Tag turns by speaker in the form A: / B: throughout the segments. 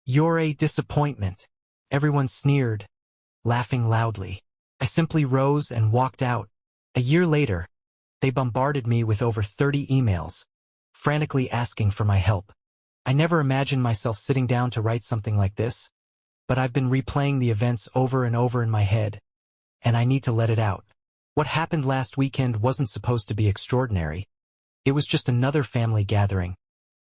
A: "You're a disappointment." Everyone sneered, laughing loudly. I simply rose and walked out. A year later, they bombarded me with over 30 emails, frantically asking for my help. I never imagined myself sitting down to write something like this, but I've been replaying the events over and over in my head, and I need to let it out. What happened last weekend wasn't supposed to be extraordinary. It was just another family gathering,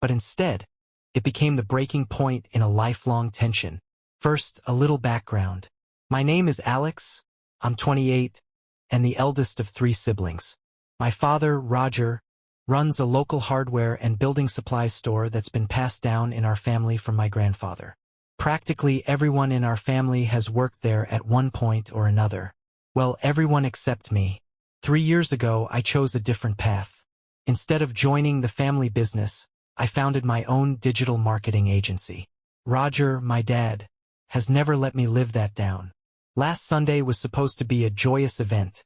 A: but instead, it became the breaking point in a lifelong tension. First, a little background. My name is Alex, I'm 28, and the eldest of 3 siblings. My father, Roger, runs a local hardware and building supplies store that's been passed down in our family from my grandfather. Practically everyone in our family has worked there at one point or another. Well, everyone except me. 3 years ago, I chose a different path. Instead of joining the family business, I founded my own digital marketing agency. Roger, my dad, has never let me live that down. Last Sunday was supposed to be a joyous event.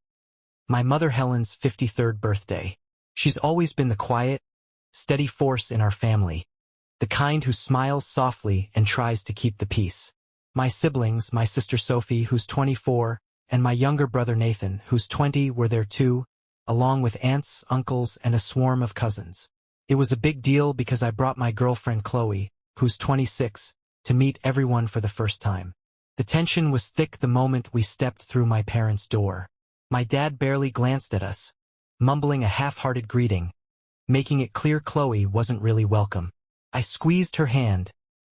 A: My mother Helen's 53rd birthday. She's always been the quiet, steady force in our family, the kind who smiles softly and tries to keep the peace. My siblings, my sister Sophie, who's 24, and my younger brother Nathan, who's 20, were there too, along with aunts, uncles, and a swarm of cousins. It was a big deal because I brought my girlfriend Chloe, who's 26, to meet everyone for the first time. The tension was thick the moment we stepped through my parents' door. My dad barely glanced at us, mumbling a half-hearted greeting, making it clear Chloe wasn't really welcome. I squeezed her hand,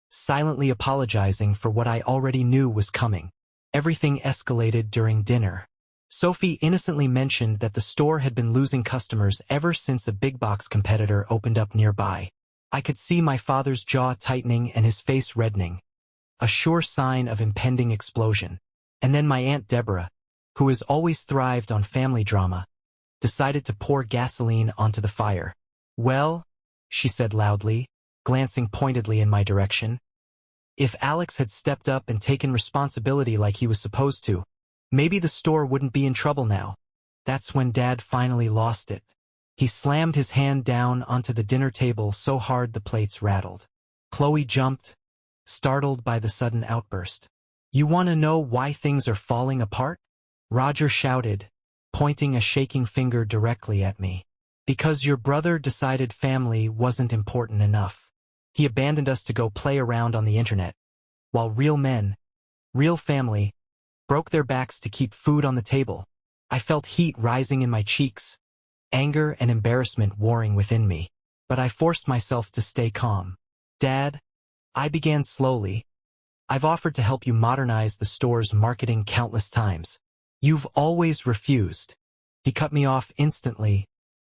A: silently apologizing for what I already knew was coming. Everything escalated during dinner. Sophie innocently mentioned that the store had been losing customers ever since a big box competitor opened up nearby. I could see my father's jaw tightening and his face reddening, a sure sign of impending explosion. And then my Aunt Deborah, who has always thrived on family drama, decided to pour gasoline onto the fire. "Well," she said loudly, glancing pointedly in my direction, "if Alex had stepped up and taken responsibility like he was supposed to, maybe the store wouldn't be in trouble now." That's when Dad finally lost it. He slammed his hand down onto the dinner table so hard the plates rattled. Chloe jumped, startled by the sudden outburst. "You want to know why things are falling apart?" Roger shouted, pointing a shaking finger directly at me. "Because your brother decided family wasn't important enough. He abandoned us to go play around on the internet, while real men, real family, broke their backs to keep food on the table." I felt heat rising in my cheeks, anger and embarrassment warring within me, but I forced myself to stay calm. "Dad," I began slowly, "I've offered to help you modernize the store's marketing countless times. You've always refused." He cut me off instantly,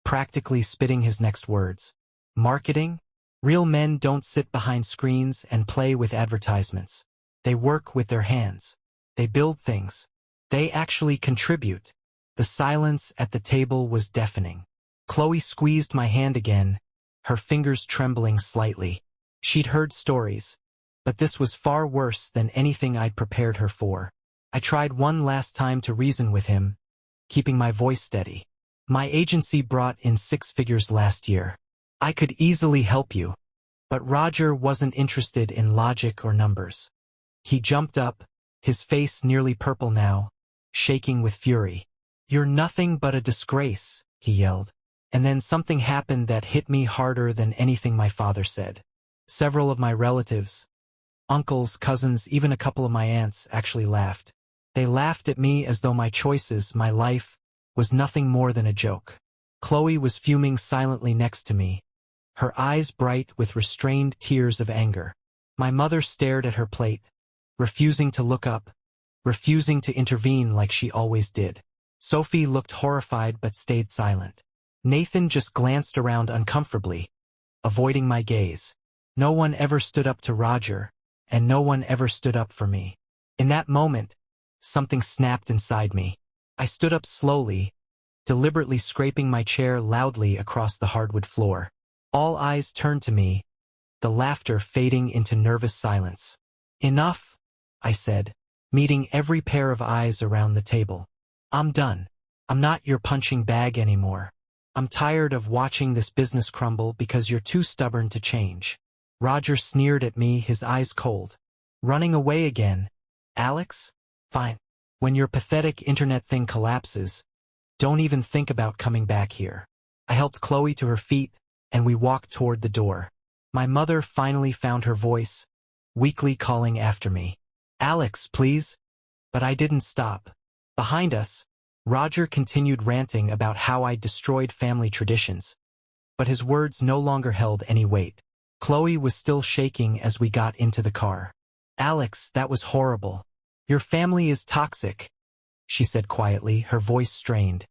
A: practically spitting his next words. "Marketing? Real men don't sit behind screens and play with advertisements. They work with their hands. They build things. They actually contribute." The silence at the table was deafening. Chloe squeezed my hand again, her fingers trembling slightly. She'd heard stories, but this was far worse than anything I'd prepared her for. I tried one last time to reason with him, keeping my voice steady. "My agency brought in 6 figures last year. I could easily help you." But Roger wasn't interested in logic or numbers. He jumped up, his face nearly purple now, shaking with fury. "You're nothing but a disgrace," he yelled. And then something happened that hit me harder than anything my father said. Several of my relatives, uncles, cousins, even a couple of my aunts, actually laughed. They laughed at me as though my choices, my life, was nothing more than a joke. Chloe was fuming silently next to me, her eyes bright with restrained tears of anger. My mother stared at her plate, refusing to look up, refusing to intervene like she always did. Sophie looked horrified but stayed silent. Nathan just glanced around uncomfortably, avoiding my gaze. No one ever stood up to Roger, and no one ever stood up for me. In that moment, something snapped inside me. I stood up slowly, deliberately scraping my chair loudly across the hardwood floor. All eyes turned to me, the laughter fading into nervous silence. "Enough," I said, meeting every pair of eyes around the table. "I'm done. I'm not your punching bag anymore. I'm tired of watching this business crumble because you're too stubborn to change." Roger sneered at me, his eyes cold. Running away again. Alex? Fine. When your pathetic internet thing collapses, don't even think about coming back here. I helped Chloe to her feet, and we walked toward the door. My mother finally found her voice, weakly calling after me. Alex, please. But I didn't stop. Behind us, Roger continued ranting about how I destroyed family traditions. But his words no longer held any weight. Chloe was still shaking as we got into the car. Alex, that was horrible. Your family is toxic, she said quietly, her voice strained.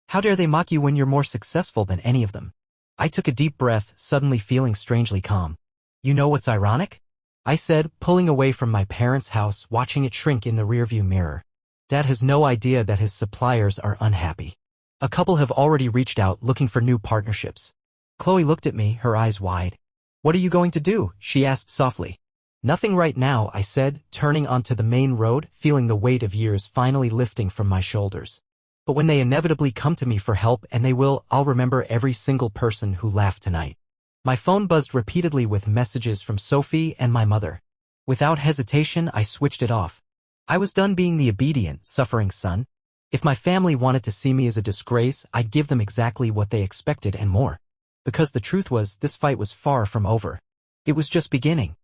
A: How dare they mock you when you're more successful than any of them? I took a deep breath, suddenly feeling strangely calm. You know what's ironic? I said, pulling away from my parents' house, watching it shrink in the rearview mirror. Dad has no idea that his suppliers are unhappy. A couple have already reached out looking for new partnerships. Chloe looked at me, her eyes wide. What are you going to do? She asked softly. Nothing right now, I said, turning onto the main road, feeling the weight of years finally lifting from my shoulders. But when they inevitably come to me for help, and they will, I'll remember every single person who laughed tonight. My phone buzzed repeatedly with messages from Sophie and my mother. Without hesitation, I switched it off. I was done being the obedient, suffering son. If my family wanted to see me as a disgrace, I'd give them exactly what they expected and more. Because the truth was, this fight was far from over. It was just beginning.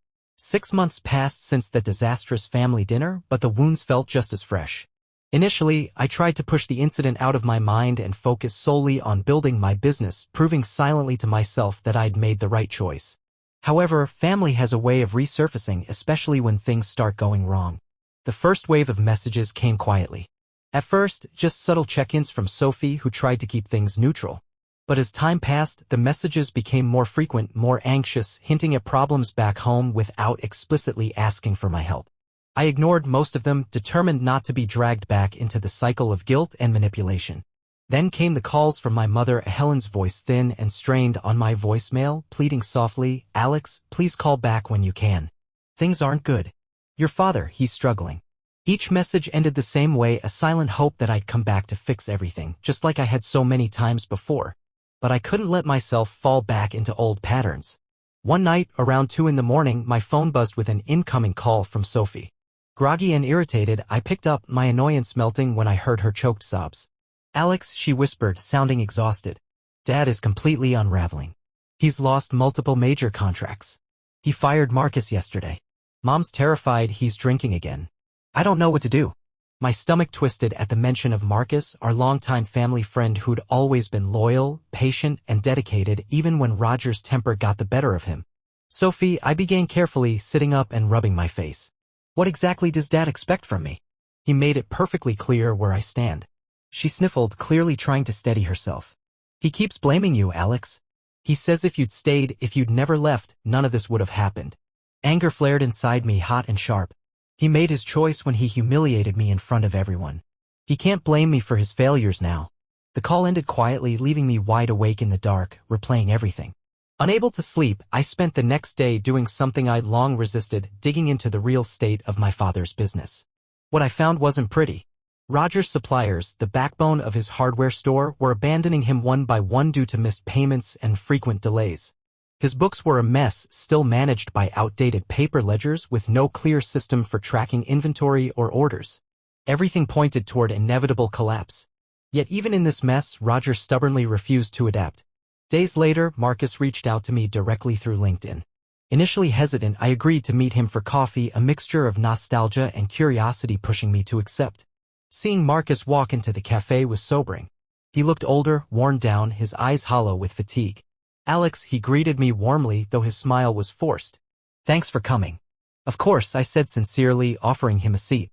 A: 6 months passed since that disastrous family dinner, but the wounds felt just as fresh. Initially, I tried to push the incident out of my mind and focus solely on building my business, proving silently to myself that I'd made the right choice. However, family has a way of resurfacing, especially when things start going wrong. The first wave of messages came quietly. At first, just subtle check-ins from Sophie, who tried to keep things neutral. But as time passed, the messages became more frequent, more anxious, hinting at problems back home without explicitly asking for my help. I ignored most of them, determined not to be dragged back into the cycle of guilt and manipulation. Then came the calls from my mother, Helen's voice thin and strained on my voicemail, pleading softly, Alex, please call back when you can. Things aren't good. Your father, he's struggling. Each message ended the same way, a silent hope that I'd come back to fix everything, just like I had so many times before. But I couldn't let myself fall back into old patterns. One night, around 2 a.m, my phone buzzed with an incoming call from Sophie. Groggy and irritated, I picked up, my annoyance melting when I heard her choked sobs. Alex, she whispered, sounding exhausted. Dad is completely unraveling. He's lost multiple major contracts. He fired Marcus yesterday. Mom's terrified he's drinking again. I don't know what to do. My stomach twisted at the mention of Marcus, our longtime family friend who'd always been loyal, patient, and dedicated even when Roger's temper got the better of him. Sophie, I began carefully, sitting up and rubbing my face. What exactly does Dad expect from me? He made it perfectly clear where I stand. She sniffled, clearly trying to steady herself. He keeps blaming you, Alex. He says if you'd stayed, if you'd never left, none of this would have happened. Anger flared inside me, hot and sharp. He made his choice when he humiliated me in front of everyone. He can't blame me for his failures now. The call ended quietly, leaving me wide awake in the dark, replaying everything. Unable to sleep, I spent the next day doing something I'd long resisted, digging into the real state of my father's business. What I found wasn't pretty. Roger's suppliers, the backbone of his hardware store, were abandoning him one by one due to missed payments and frequent delays. His books were a mess, still managed by outdated paper ledgers with no clear system for tracking inventory or orders. Everything pointed toward inevitable collapse. Yet even in this mess, Roger stubbornly refused to adapt. Days later, Marcus reached out to me directly through LinkedIn. Initially hesitant, I agreed to meet him for coffee, a mixture of nostalgia and curiosity pushing me to accept. Seeing Marcus walk into the cafe was sobering. He looked older, worn down, his eyes hollow with fatigue. Alex, he greeted me warmly, though his smile was forced. Thanks for coming. Of course, I said sincerely, offering him a seat.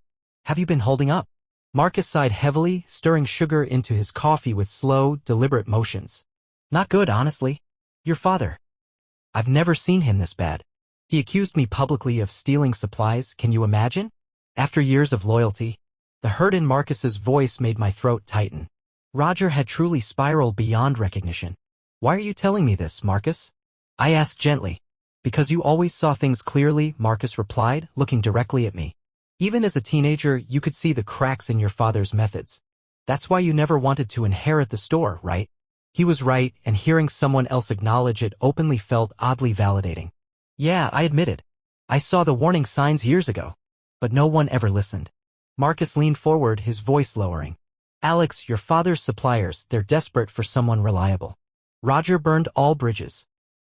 A: Have you been holding up? Marcus sighed heavily, stirring sugar into his coffee with slow, deliberate motions. Not good, honestly. Your father. I've never seen him this bad. He accused me publicly of stealing supplies, can you imagine? After years of loyalty. The hurt in Marcus's voice made my throat tighten. Roger had truly spiraled beyond recognition. Why are you telling me this, Marcus? I asked gently. Because you always saw things clearly, Marcus replied, looking directly at me. Even as a teenager, you could see the cracks in your father's methods. That's why you never wanted to inherit the store, right? He was right, and hearing someone else acknowledge it openly felt oddly validating. Yeah, I admitted. I saw the warning signs years ago. But no one ever listened. Marcus leaned forward, his voice lowering. Alex, your father's suppliers, they're desperate for someone reliable. Roger burned all bridges.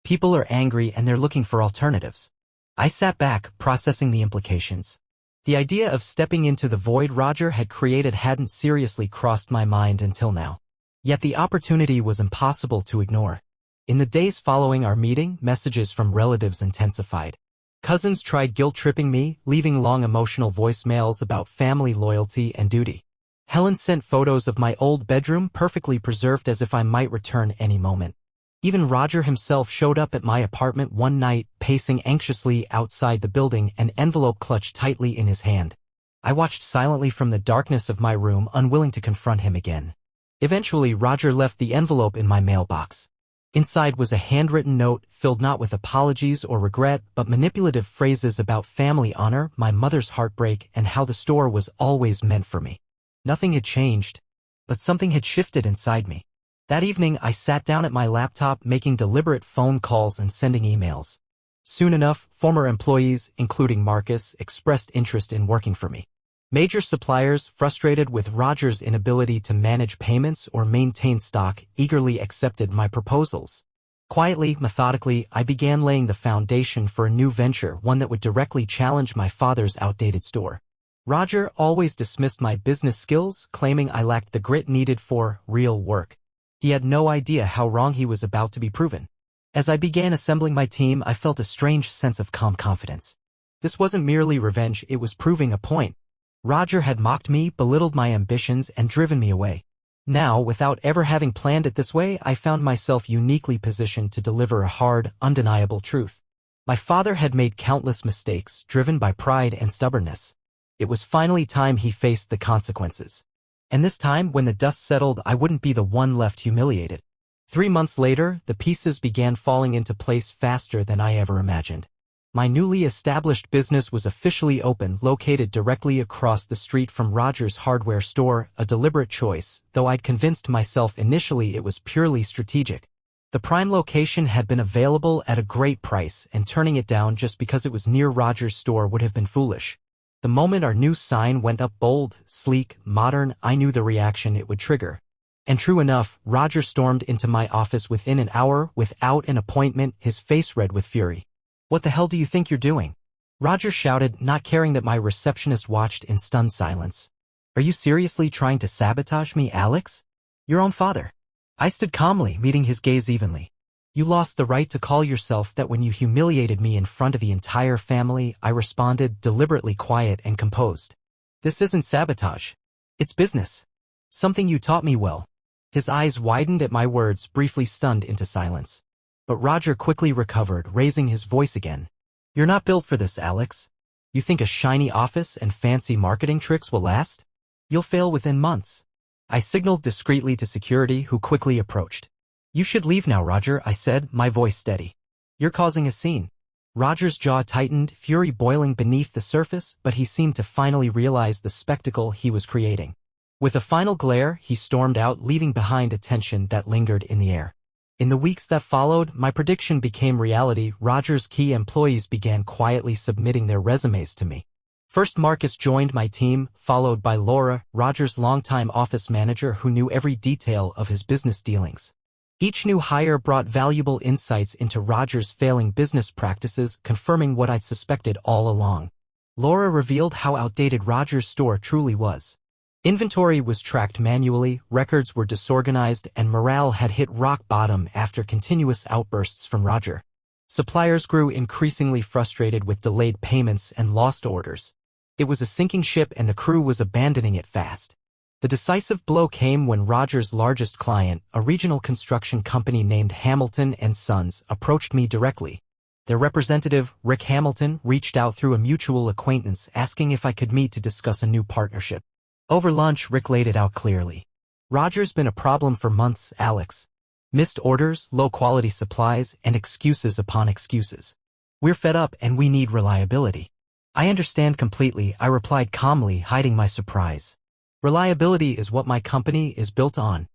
A: People are angry and they're looking for alternatives. I sat back, processing the implications. The idea of stepping into the void Roger had created hadn't seriously crossed my mind until now. Yet the opportunity was impossible to ignore. In the days following our meeting, messages from relatives intensified. Cousins tried guilt-tripping me, leaving long emotional voicemails about family loyalty and duty. Helen sent photos of my old bedroom perfectly preserved as if I might return any moment. Even Roger himself showed up at my apartment one night, pacing anxiously outside the building, an envelope clutched tightly in his hand. I watched silently from the darkness of my room, unwilling to confront him again. Eventually, Roger left the envelope in my mailbox. Inside was a handwritten note, filled not with apologies or regret, but manipulative phrases about family honor, my mother's heartbreak, and how the store was always meant for me. Nothing had changed, but something had shifted inside me. That evening, I sat down at my laptop, making deliberate phone calls and sending emails. Soon enough, former employees, including Marcus, expressed interest in working for me. Major suppliers, frustrated with Roger's inability to manage payments or maintain stock, eagerly accepted my proposals. Quietly, methodically, I began laying the foundation for a new venture, one that would directly challenge my father's outdated store. Roger always dismissed my business skills, claiming I lacked the grit needed for real work. He had no idea how wrong he was about to be proven. As I began assembling my team, I felt a strange sense of calm confidence. This wasn't merely revenge, it was proving a point. Roger had mocked me, belittled my ambitions, and driven me away. Now, without ever having planned it this way, I found myself uniquely positioned to deliver a hard, undeniable truth. My father had made countless mistakes, driven by pride and stubbornness. It was finally time he faced the consequences. And this time, when the dust settled, I wouldn't be the one left humiliated. 3 months later, the pieces began falling into place faster than I ever imagined. My newly established business was officially open, located directly across the street from Roger's hardware store, a deliberate choice, though I'd convinced myself initially it was purely strategic. The prime location had been available at a great price, and turning it down just because it was near Roger's store would have been foolish. The moment our new sign went up, bold, sleek, modern, I knew the reaction it would trigger. And true enough, Roger stormed into my office within an hour, without an appointment, his face red with fury. What the hell do you think you're doing? Roger shouted, not caring that my receptionist watched in stunned silence. Are you seriously trying to sabotage me, Alex? Your own father. I stood calmly, meeting his gaze evenly. You lost the right to call yourself that when you humiliated me in front of the entire family, I responded, deliberately quiet and composed. This isn't sabotage. It's business. Something you taught me well. His eyes widened at my words, briefly stunned into silence. But Roger quickly recovered, raising his voice again. You're not built for this, Alex. You think a shiny office and fancy marketing tricks will last? You'll fail within months. I signaled discreetly to security, who quickly approached. You should leave now, Roger, I said, my voice steady. You're causing a scene. Roger's jaw tightened, fury boiling beneath the surface, but he seemed to finally realize the spectacle he was creating. With a final glare, he stormed out, leaving behind a tension that lingered in the air. In the weeks that followed, my prediction became reality. Roger's key employees began quietly submitting their resumes to me. First, Marcus joined my team, followed by Laura, Roger's longtime office manager who knew every detail of his business dealings. Each new hire brought valuable insights into Roger's failing business practices, confirming what I'd suspected all along. Laura revealed how outdated Roger's store truly was. Inventory was tracked manually, records were disorganized, and morale had hit rock bottom after continuous outbursts from Roger. Suppliers grew increasingly frustrated with delayed payments and lost orders. It was a sinking ship and the crew was abandoning it fast. The decisive blow came when Roger's largest client, a regional construction company named Hamilton & Sons, approached me directly. Their representative, Rick Hamilton, reached out through a mutual acquaintance asking if I could meet to discuss a new partnership. Over lunch, Rick laid it out clearly. Roger's been a problem for months, Alex. Missed orders, low-quality supplies, and excuses upon excuses. We're fed up and we need reliability. I understand completely, I replied calmly, hiding my surprise. Reliability is what my company is built on.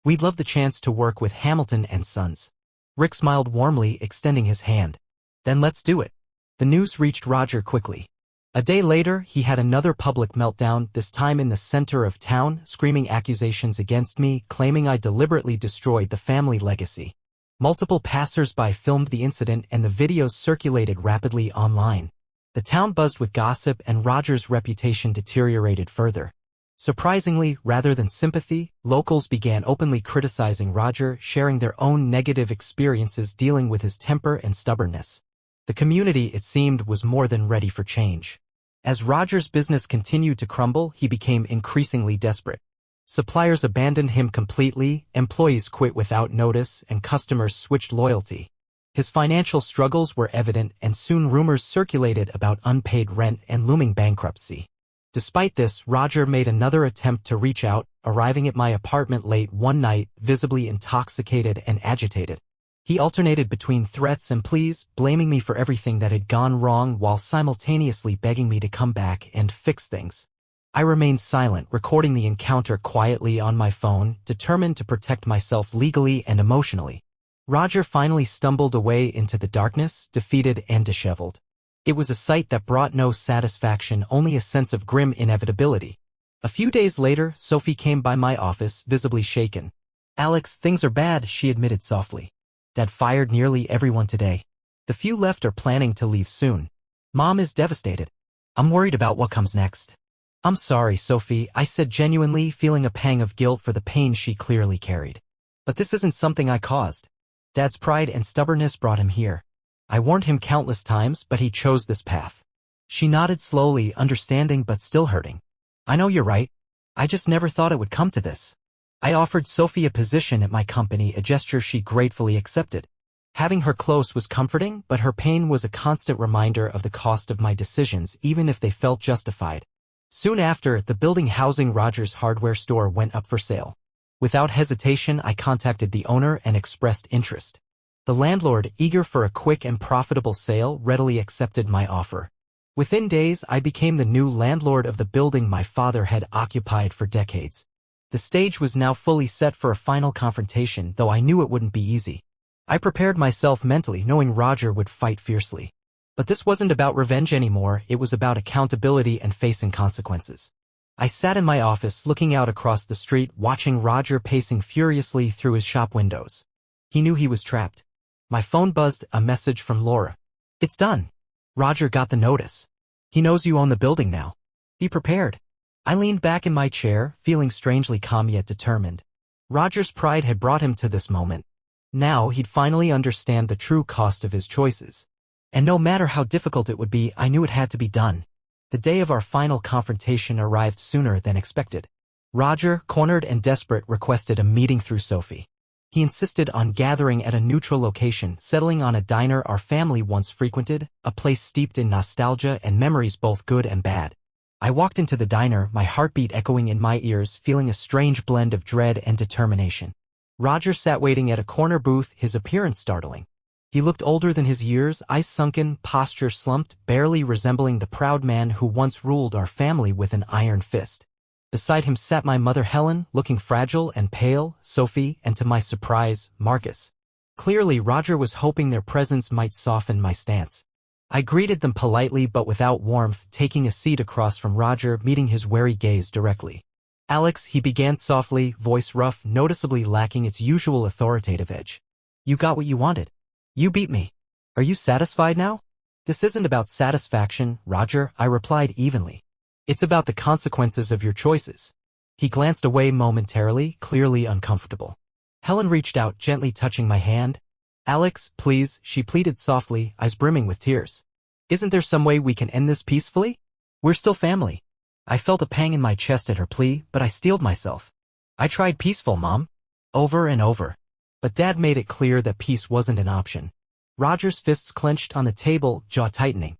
A: We'd love the chance to work with Hamilton & Sons. Rick smiled warmly, extending his hand. Then let's do it. The news reached Roger quickly. A day later, he had another public meltdown, this time in the center of town, screaming accusations against me, claiming I deliberately destroyed the family legacy. Multiple passers-by filmed the incident and the videos circulated rapidly online. The town buzzed with gossip and Roger's reputation deteriorated further. Surprisingly, rather than sympathy, locals began openly criticizing Roger, sharing their own negative experiences dealing with his temper and stubbornness. The community, it seemed, was more than ready for change. As Roger's business continued to crumble, he became increasingly desperate. Suppliers abandoned him completely, employees quit without notice, and customers switched loyalty. His financial struggles were evident, and soon rumors circulated about unpaid rent and looming bankruptcy. Despite this, Roger made another attempt to reach out, arriving at my apartment late one night, visibly intoxicated and agitated. He alternated between threats and pleas, blaming me for everything that had gone wrong while simultaneously begging me to come back and fix things. I remained silent, recording the encounter quietly on my phone, determined to protect myself legally and emotionally. Roger finally stumbled away into the darkness, defeated and disheveled. It was a sight that brought no satisfaction, only a sense of grim inevitability. A few days later, Sophie came by my office, visibly shaken. "Alex, things are bad," she admitted softly. "Dad fired nearly everyone today. The few left are planning to leave soon. Mom is devastated. I'm worried about what comes next." "I'm sorry, Sophie," I said genuinely, feeling a pang of guilt for the pain she clearly carried. "But this isn't something I caused. Dad's pride and stubbornness brought him here. I warned him countless times, but he chose this path." She nodded slowly, understanding but still hurting. "I know you're right. I just never thought it would come to this." I offered Sophie a position at my company, a gesture she gratefully accepted. Having her close was comforting, but her pain was a constant reminder of the cost of my decisions, even if they felt justified. Soon after, the building housing Roger's hardware store went up for sale. Without hesitation, I contacted the owner and expressed interest. The landlord, eager for a quick and profitable sale, readily accepted my offer. Within days, I became the new landlord of the building my father had occupied for decades. The stage was now fully set for a final confrontation, though I knew it wouldn't be easy. I prepared myself mentally, knowing Roger would fight fiercely. But this wasn't about revenge anymore, it was about accountability and facing consequences. I sat in my office, looking out across the street, watching Roger pacing furiously through his shop windows. He knew he was trapped. My phone buzzed, a message from Laura. "It's done. Roger got the notice. He knows you own the building now. Be prepared." I leaned back in my chair, feeling strangely calm yet determined. Roger's pride had brought him to this moment. Now he'd finally understand the true cost of his choices. And no matter how difficult it would be, I knew it had to be done. The day of our final confrontation arrived sooner than expected. Roger, cornered and desperate, requested a meeting through Sophie. He insisted on gathering at a neutral location, settling on a diner our family once frequented, a place steeped in nostalgia and memories both good and bad. I walked into the diner, my heartbeat echoing in my ears, feeling a strange blend of dread and determination. Roger sat waiting at a corner booth, his appearance startling. He looked older than his years, eyes sunken, posture slumped, barely resembling the proud man who once ruled our family with an iron fist. Beside him sat my mother Helen, looking fragile and pale, Sophie, and to my surprise, Marcus. Clearly, Roger was hoping their presence might soften my stance. I greeted them politely but without warmth, taking a seat across from Roger, meeting his wary gaze directly. "Alex," he began softly, voice rough, noticeably lacking its usual authoritative edge. "You got what you wanted. You beat me. Are you satisfied now?" "This isn't about satisfaction, Roger," I replied evenly. "It's about the consequences of your choices." He glanced away momentarily, clearly uncomfortable. Helen reached out, gently touching my hand. "Alex, please," she pleaded softly, eyes brimming with tears. "Isn't there some way we can end this peacefully? We're still family." I felt a pang in my chest at her plea, but I steeled myself. "I tried peaceful, Mom." Over and over. But Dad made it clear that peace wasn't an option. Roger's fists clenched on the table, jaw tightening.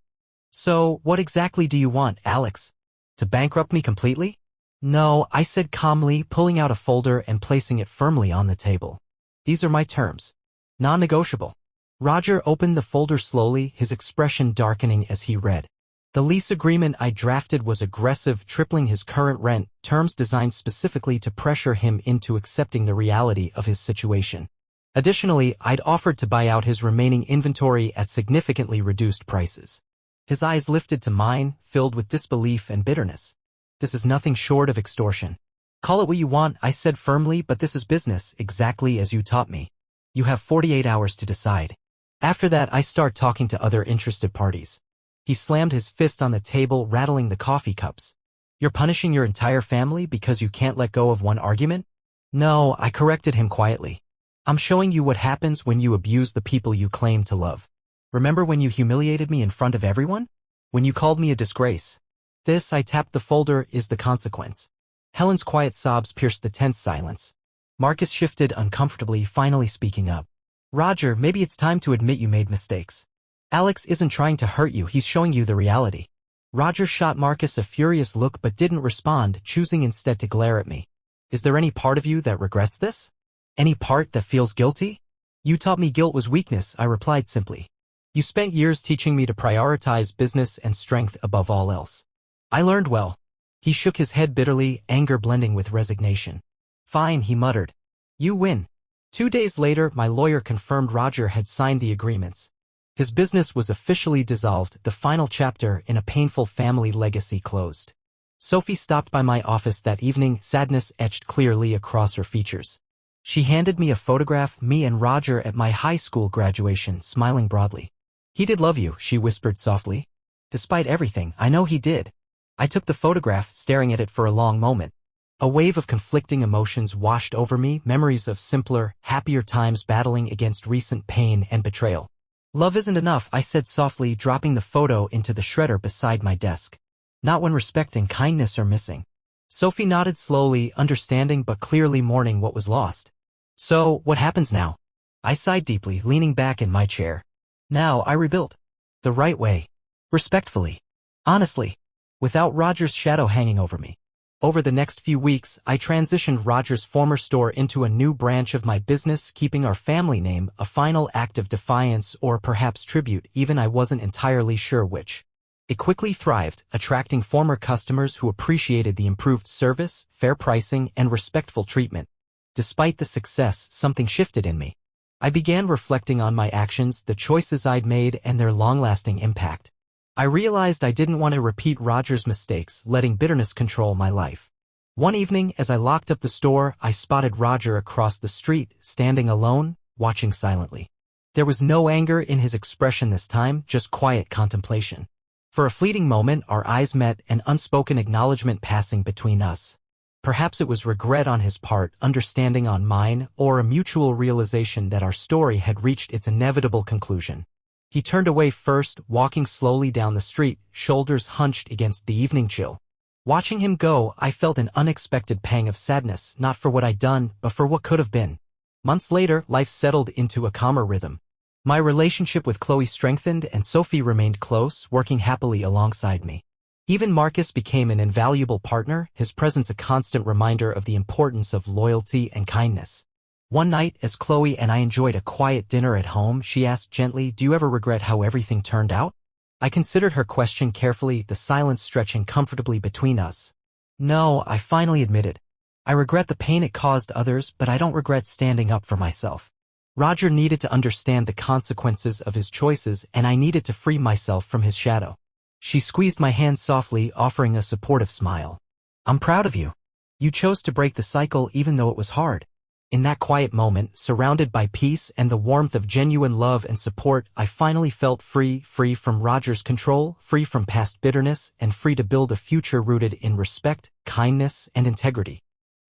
A: "So, what exactly do you want, Alex? To bankrupt me completely?" "No," I said calmly, pulling out a folder and placing it firmly on the table. "These are my terms. Non-negotiable." Roger opened the folder slowly, his expression darkening as he read. The lease agreement I drafted was aggressive, tripling his current rent, terms designed specifically to pressure him into accepting the reality of his situation. Additionally, I'd offered to buy out his remaining inventory at significantly reduced prices. His eyes lifted to mine, filled with disbelief and bitterness. This is nothing short of extortion. Call it what you want, I said firmly, but this is business, exactly as you taught me. You have 48 hours to decide. After that, I start talking to other interested parties. He slammed his fist on the table, rattling the coffee cups. You're punishing your entire family because you can't let go of one argument? No, I corrected him quietly. I'm showing you what happens when you abuse the people you claim to love. Remember when you humiliated me in front of everyone? When you called me a disgrace? This, I tapped the folder, is the consequence. Helen's quiet sobs pierced the tense silence. Marcus shifted uncomfortably, finally speaking up. Roger, maybe it's time to admit you made mistakes. Alex isn't trying to hurt you, he's showing you the reality. Roger shot Marcus a furious look but didn't respond, choosing instead to glare at me. Is there any part of you that regrets this? Any part that feels guilty? You taught me guilt was weakness, I replied simply. You spent years teaching me to prioritize business and strength above all else. I learned well. He shook his head bitterly, anger blending with resignation. Fine, he muttered. You win. 2 days later, my lawyer confirmed Roger had signed the agreements. His business was officially dissolved, the final chapter in a painful family legacy closed. Sophie stopped by my office that evening, sadness etched clearly across her features. She handed me a photograph, me and Roger at my high school graduation, smiling broadly. He did love you, she whispered softly. Despite everything, I know he did. I took the photograph, staring at it for a long moment. A wave of conflicting emotions washed over me, memories of simpler, happier times battling against recent pain and betrayal. Love isn't enough, I said softly, dropping the photo into the shredder beside my desk. Not when respect and kindness are missing. Sophie nodded slowly, understanding but clearly mourning what was lost. So, what happens now? I sighed deeply, leaning back in my chair. Now I rebuilt. The right way. Respectfully. Honestly. Without Roger's shadow hanging over me. Over the next few weeks, I transitioned Roger's former store into a new branch of my business, keeping our family name, a final act of defiance or perhaps tribute, even I wasn't entirely sure which. It quickly thrived, attracting former customers who appreciated the improved service, fair pricing, and respectful treatment. Despite the success, something shifted in me. I began reflecting on my actions, the choices I'd made, and their long-lasting impact. I realized I didn't want to repeat Roger's mistakes, letting bitterness control my life. One evening, as I locked up the store, I spotted Roger across the street, standing alone, watching silently. There was no anger in his expression this time, just quiet contemplation. For a fleeting moment, our eyes met, an unspoken acknowledgement passing between us. Perhaps it was regret on his part, understanding on mine, or a mutual realization that our story had reached its inevitable conclusion. He turned away first, walking slowly down the street, shoulders hunched against the evening chill. Watching him go, I felt an unexpected pang of sadness, not for what I'd done, but for what could have been. Months later, life settled into a calmer rhythm. My relationship with Chloe strengthened and Sophie remained close, working happily alongside me. Even Marcus became an invaluable partner, his presence a constant reminder of the importance of loyalty and kindness. One night, as Chloe and I enjoyed a quiet dinner at home, she asked gently, "Do you ever regret how everything turned out?" I considered her question carefully, the silence stretching comfortably between us. No, I finally admitted. I regret the pain it caused others, but I don't regret standing up for myself. Roger needed to understand the consequences of his choices, and I needed to free myself from his shadow. She squeezed my hand softly, offering a supportive smile. I'm proud of you. You chose to break the cycle even though it was hard. In that quiet moment, surrounded by peace and the warmth of genuine love and support, I finally felt free from Roger's control, free from past bitterness, and free to build a future rooted in respect, kindness, and integrity.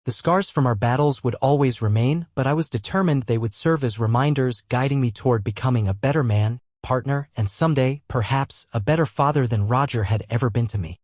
A: The scars from our battles would always remain, but I was determined they would serve as reminders, guiding me toward becoming a better man, partner, and someday, perhaps, a better father than Roger had ever been to me.